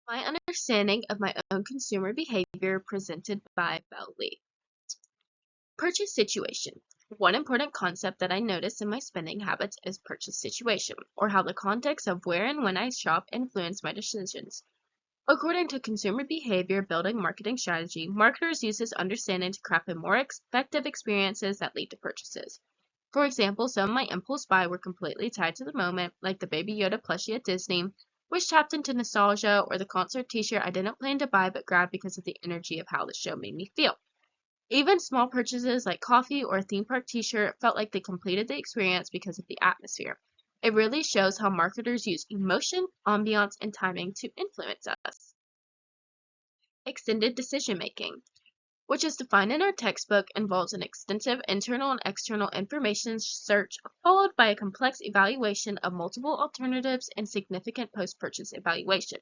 My understanding of my own consumer behavior presented by Bell Lee. Purchase situation. One important concept that I notice in my spending habits is purchase situation, or how the context of where and when I shop influence my decisions. According to consumer behavior building marketing strategy, marketers use this understanding to craft a more effective experiences that lead to purchases. For example, some of my impulse buy were completely tied to the moment, like the Baby Yoda plushie at Disney, which tapped into nostalgia, or the concert t-shirt I didn't plan to buy but grabbed because of the energy of how the show made me feel. Even small purchases like coffee or a theme park t-shirt felt like they completed the experience because of the atmosphere. It really shows how marketers use emotion, ambiance, and timing to influence us. Extended decision making, which is defined in our textbook, involves an extensive internal and external information search followed by a complex evaluation of multiple alternatives and significant post-purchase evaluation.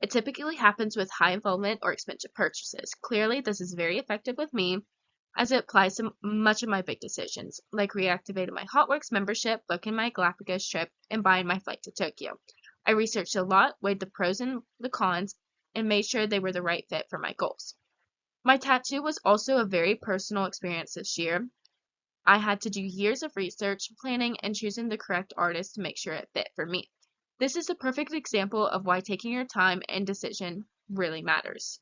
It typically happens with high involvement or expensive purchases. Clearly, this is very effective with me as it applies to much of my big decisions, like reactivating my Hotworks membership, booking my Galapagos trip, and buying my flight to Tokyo. I researched a lot, weighed the pros and the cons, and made sure they were the right fit for my goals. My tattoo was also a very personal experience this year. I had to do years of research, planning, and choosing the correct artist to make sure it fit for me. This is a perfect example of why taking your time and decision really matters.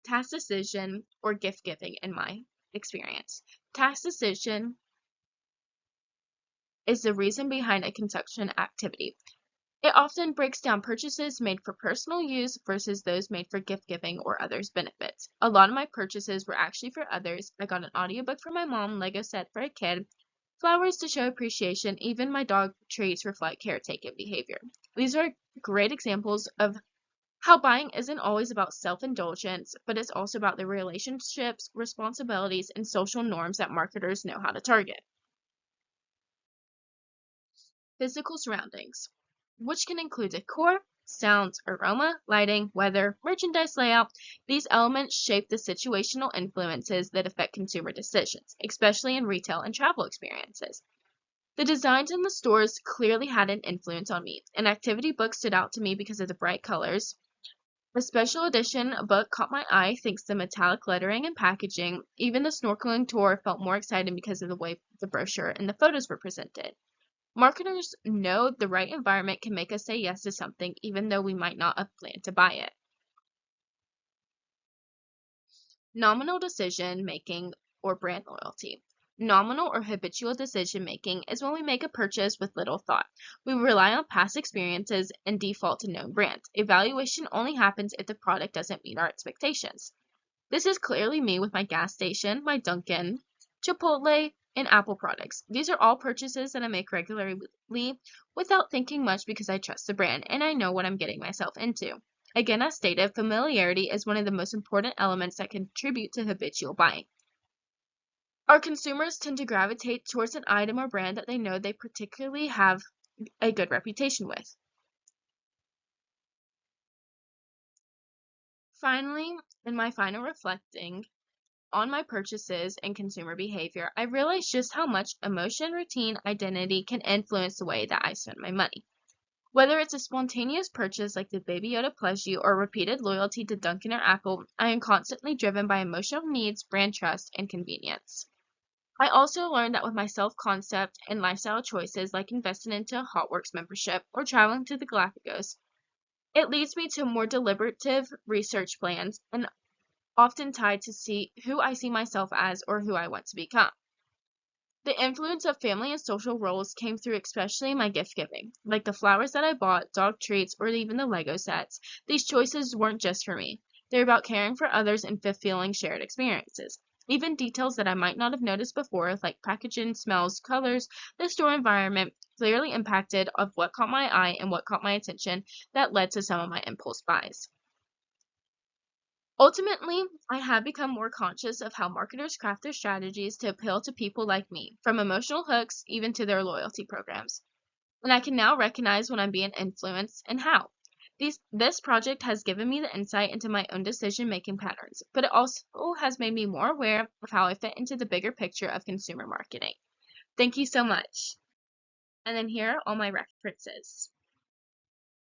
Task decision or gift giving in my experience. Task decision is the reason behind a consumption activity. It often breaks down purchases made for personal use versus those made for gift giving or others' benefits. A lot of my purchases were actually for others. I got an audiobook for my mom, Lego set for a kid, flowers to show appreciation, even my dog treats reflect caretaking behavior. These are great examples of how buying isn't always about self-indulgence, but it's also about the relationships, responsibilities, and social norms that marketers know how to target. Physical surroundings, which can include decor, sounds, aroma, lighting, weather, merchandise layout. These elements shape the situational influences that affect consumer decisions, especially in retail and travel experiences. The designs in the stores clearly had an influence on me. An activity book stood out to me because of the bright colors. A special edition book caught my eye thanks to metallic lettering and packaging. Even the snorkeling tour felt more exciting because of the way the brochure and the photos were presented. Marketers know the right environment can make us say yes to something even though we might not have planned to buy it. Nominal decision making or brand loyalty. Nominal or habitual decision making is when we make a purchase with little thought. We rely on past experiences and default to known brands. Evaluation only happens if the product doesn't meet our expectations. This is clearly me with my gas station, my Dunkin', Chipotle, and Apple products. These are all purchases that I make regularly without thinking much because I trust the brand and I know what I'm getting myself into. Again, as stated, familiarity is one of the most important elements that contribute to habitual buying. Our consumers tend to gravitate towards an item or brand that they know they particularly have a good reputation with. Finally, in my final reflecting on my purchases and consumer behavior, I realized just how much emotion, routine, identity can influence the way that I spend my money. Whether it's a spontaneous purchase like the Baby Yoda plushie or repeated loyalty to Dunkin' or Apple, I am constantly driven by emotional needs, brand trust, and convenience. I also learned that with my self-concept and lifestyle choices like investing into a Hotworks membership or traveling to the Galapagos, it leads me to more deliberative research plans and often tied to see who I see myself as or who I want to become. The influence of family and social roles came through especially in my gift giving, like the flowers that I bought, dog treats, or even the Lego sets. These choices weren't just for me. They're about caring for others and fulfilling shared experiences. Even details that I might not have noticed before, like packaging, smells, colors, the store environment, clearly impacted of what caught my eye and what caught my attention that led to some of my impulse buys. Ultimately, I have become more conscious of how marketers craft their strategies to appeal to people like me, from emotional hooks even to their loyalty programs. And I can now recognize when I'm being influenced and how. This project has given me the insight into my own decision-making patterns, but it also has made me more aware of how I fit into the bigger picture of consumer marketing. Thank you so much. And then here are all my references.